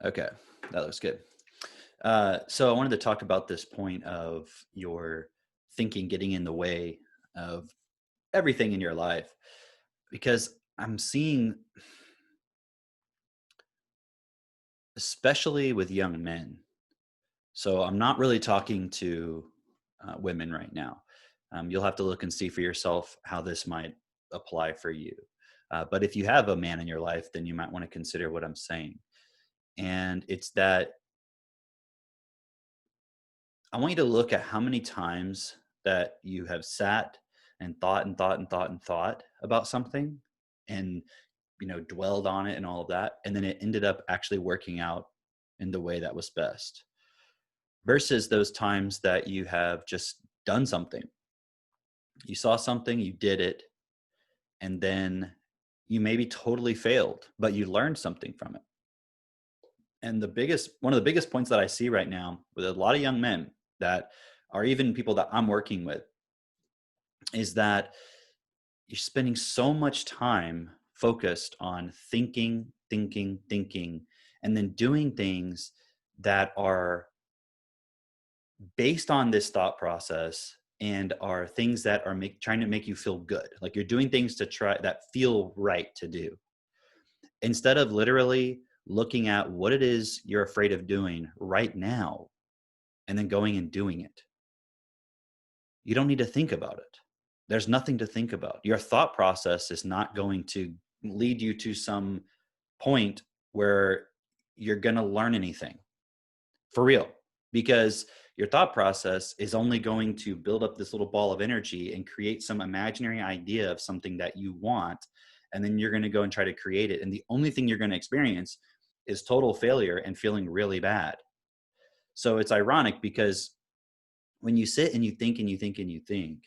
Okay, that looks good. So I wanted to talk about this point of your thinking getting in the way of everything in your life because I'm seeing, especially with young men. So I'm not really talking to women right now. You'll have to look and see for yourself how this might apply for you. But if you have a man in your life, then you might want to consider what I'm saying. And it's that I want you to look at how many times that you have sat and thought and thought and thought and thought about something and dwelled on it and all of that, and then it ended up actually working out in the way that was best, versus those times that you have just done something. You saw something, you did it, and then you maybe totally failed, but you learned something from it. And one of the biggest points that I see right now with a lot of young men that are even people that I'm working with is that you're spending so much time focused on thinking, thinking, thinking, and then doing things that are based on this thought process and are things that are trying to make you feel good. Like you're doing things to try that feel right to do, instead of literally looking at what it is you're afraid of doing right now and then going and doing it. You don't need to think about it. There's nothing to think about. Your thought process is not going to lead you to some point where you're going to learn anything for real, because your thought process is only going to build up this little ball of energy and create some imaginary idea of something that you want. And then you're going to go and try to create it. And the only thing you're going to experience is total failure and feeling really bad. So it's ironic because when you sit and you think and you think and you think,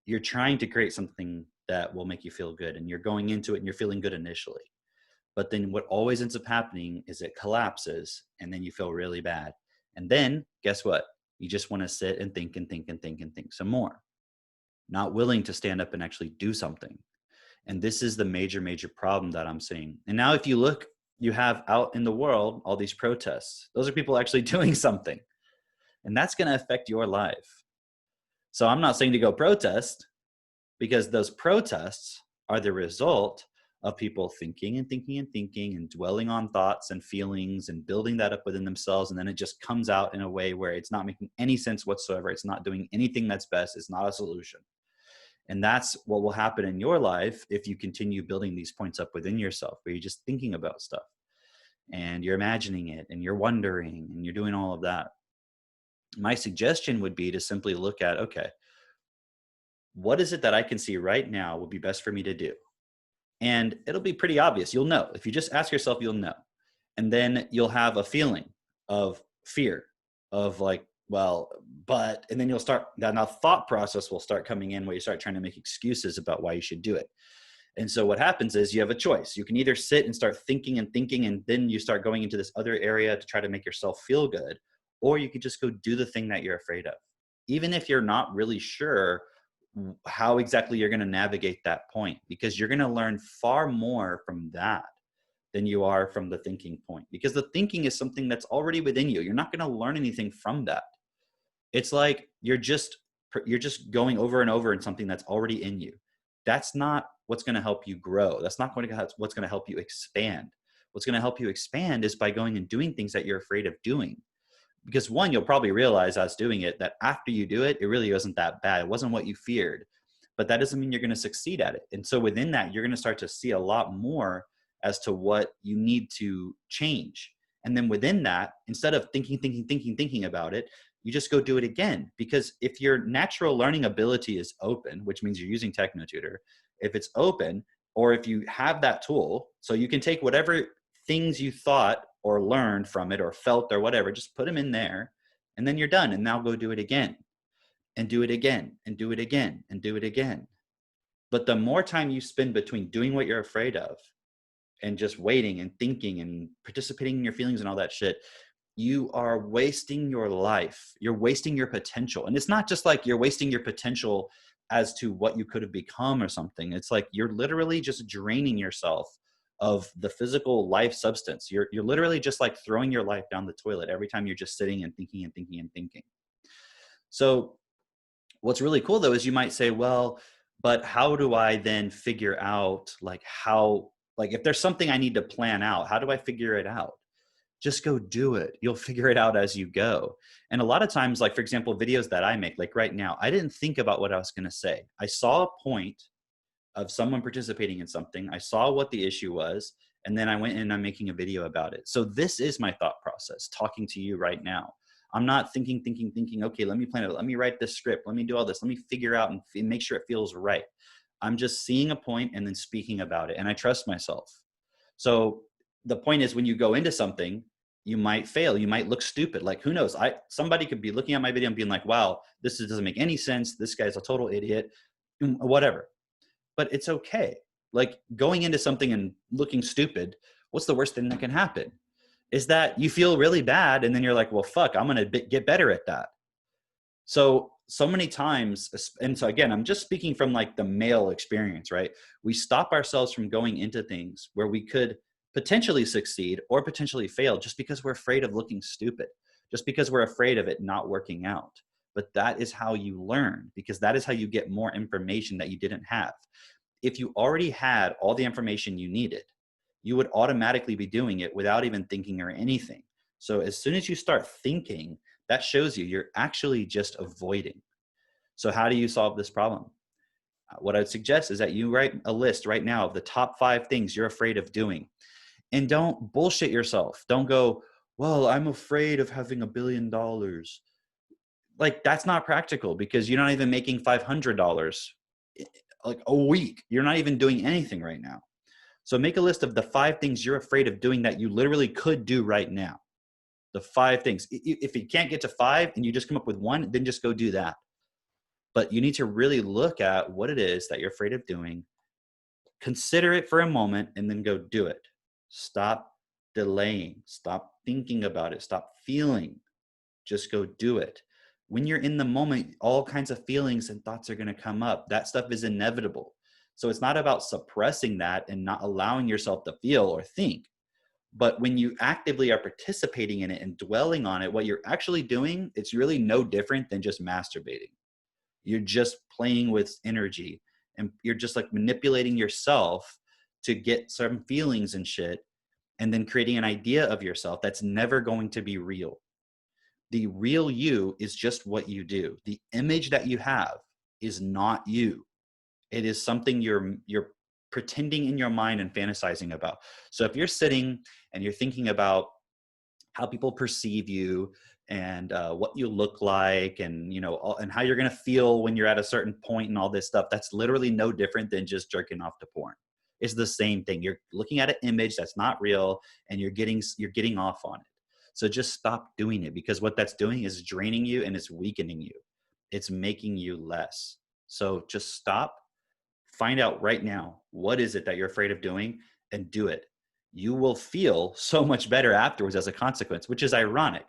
you're trying to create something that will make you feel good. And you're going into it and you're feeling good initially. But then what always ends up happening is it collapses and then you feel really bad. And then guess what? You just want to sit and think and think and think and think some more, not willing to stand up and actually do something. And this is the major, major problem that I'm seeing. And now if you look, you have out in the world all these protests. Those are people actually doing something. And that's going to affect your life. So I'm not saying to go protest, because those protests are the result of people thinking and thinking and thinking and dwelling on thoughts and feelings and building that up within themselves. And then it just comes out in a way where it's not making any sense whatsoever. It's not doing anything that's best. It's not a solution. And that's what will happen in your life if you continue building these points up within yourself, where you're just thinking about stuff and you're imagining it and you're wondering and you're doing all of that. My suggestion would be to simply look at, okay, what is it that I can see right now would be best for me to do? And it'll be pretty obvious. You'll know. If you just ask yourself, you'll know. And then you'll have a feeling of fear, of like, well, but, and then you'll start, that now thought process will start coming in where you start trying to make excuses about why you should do it. And so what happens is you have a choice. You can either sit and start thinking and thinking, and then you start going into this other area to try to make yourself feel good, or you could just go do the thing that you're afraid of. Even if you're not really sure how exactly you're going to navigate that point, because you're going to learn far more from that than you are from the thinking point, because the thinking is something that's already within you. You're not going to learn anything from that. It's like you're just going over and over in something that's already in you. That's not what's going to help you grow. That's not going to what's going to help you expand. What's going to help you expand is by going and doing things that you're afraid of doing. Because one, you'll probably realize as doing it that after you do it, it really wasn't that bad. It wasn't what you feared, but that doesn't mean you're going to succeed at it. And so within that, you're going to start to see a lot more as to what you need to change. And then within that, instead of thinking about it, you just go do it again. Because if your natural learning ability is open, which means you're using TechnoTutor, if it's open, or if you have that tool, so you can take whatever things you thought or learned from it or felt or whatever, just put them in there and then you're done. And now go do it again and do it again and do it again and do it again. But the more time you spend between doing what you're afraid of and just waiting and thinking and participating in your feelings and all that shit, you are wasting your life. You're wasting your potential. And it's not just like you're wasting your potential as to what you could have become or something. It's like you're literally just draining yourself of the physical life substance. You're literally just like throwing your life down the toilet every time you're just sitting and thinking and thinking and thinking. So what's really cool though is you might say, well, but how do I then figure out like how, like if there's something I need to plan out, how do I figure it out? Just go do it. You'll figure it out as you go. And a lot of times, like for example, videos that I make, like right now, I didn't think about what I was going to say. I saw a point of someone participating in something. I saw what the issue was, and then I went in and I'm making a video about it. So this is my thought process talking to you right now. I'm not thinking, okay, let me plan it. Let me write this script. Let me do all this. Let me figure out and make sure it feels right. I'm just seeing a point and then speaking about it. And I trust myself. So the point is when you go into something, you might fail. You might look stupid. Like who knows? Somebody could be looking at my video and being like, wow, doesn't make any sense. This guy's a total idiot, whatever. But it's okay. Like going into something and looking stupid, what's the worst thing that can happen? Is that you feel really bad and then you're like, well, fuck, I'm going to get better at that. So many times, and so again, I'm just speaking from like the male experience, right? We stop ourselves from going into things where we could potentially succeed or potentially fail just because we're afraid of looking stupid, just because we're afraid of it not working out. But that is how you learn, because that is how you get more information that you didn't have. If you already had all the information you needed, you would automatically be doing it without even thinking or anything. So as soon as you start thinking, that shows you're actually just avoiding. So how do you solve this problem? What I'd suggest is that you write a list right now of the top 5 things you're afraid of doing. And don't bullshit yourself. Don't go, well, I'm afraid of having $1 billion. Like that's not practical because you're not even making $500 like a week. You're not even doing anything right now. So make a list of the 5 things you're afraid of doing that you literally could do right now. The 5 things. If you can't get to 5 and you just come up with 1, then just go do that. But you need to really look at what it is that you're afraid of doing. Consider it for a moment and then go do it. Stop delaying. Stop thinking about it. Stop feeling. Just go do it. When you're in the moment, all kinds of feelings and thoughts are going to come up. That stuff is inevitable. So it's not about suppressing that and not allowing yourself to feel or think. But when you actively are participating in it and dwelling on it, what you're actually doing, it's really no different than just masturbating. You're just playing with energy and you're just like manipulating yourself to get some feelings and shit and then creating an idea of yourself that's never going to be real. The real you is just what you do. The image that you have is not you. It is something you're pretending in your mind and fantasizing about. So if you're sitting and you're thinking about how people perceive you and what you look like and and how you're going to feel when you're at a certain point and all this stuff, that's literally no different than just jerking off to porn. It's the same thing. You're looking at an image that's not real and you're getting off on it. So just stop doing it, because what that's doing is draining you and it's weakening you. It's making you less. So just stop. Find out right now, what is it that you're afraid of doing, and do it. You will feel so much better afterwards as a consequence, which is ironic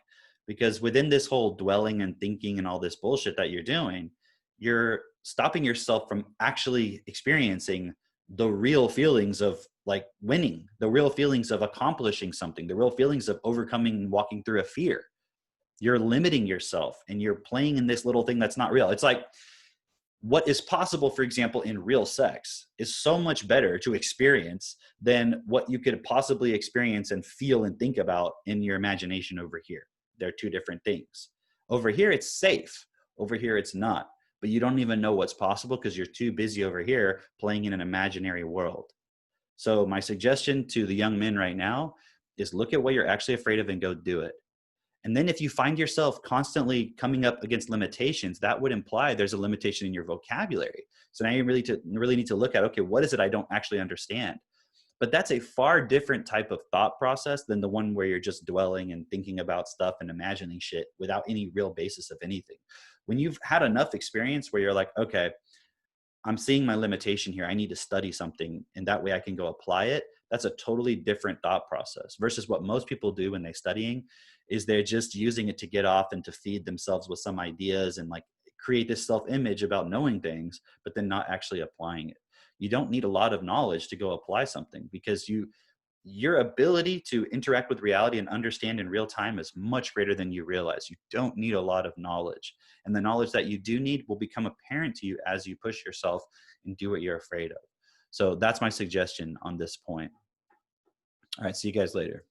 because within this whole dwelling and thinking and all this bullshit that you're doing, you're stopping yourself from actually experiencing the real feelings of like winning, the real feelings of accomplishing something, the real feelings of overcoming and walking through a fear. You're limiting yourself and you're playing in this little thing that's not real. It's like, what is possible, for example, in real sex is so much better to experience than what you could possibly experience and feel and think about in your imagination over here. They're 2 different things. Over here, it's safe. Over here, it's not. But you don't even know what's possible because you're too busy over here playing in an imaginary world. So my suggestion to the young men right now is look at what you're actually afraid of and go do it. And then if you find yourself constantly coming up against limitations, that would imply there's a limitation in your vocabulary. So now you really need to look at, okay, what is it I don't actually understand? But that's a far different type of thought process than the one where you're just dwelling and thinking about stuff and imagining shit without any real basis of anything. When you've had enough experience where you're like, okay, I'm seeing my limitation here. I need to study something and that way I can go apply it. That's a totally different thought process versus what most people do when they're studying is they're just using it to get off and to feed themselves with some ideas and like create this self-image about knowing things, but then not actually applying it. you don't need a lot of knowledge to go apply something, because your ability to interact with reality and understand in real time is much greater than you realize. You don't need a lot of knowledge. And the knowledge that you do need will become apparent to you as you push yourself and do what you're afraid of. So that's my suggestion on this point. All right, see you guys later.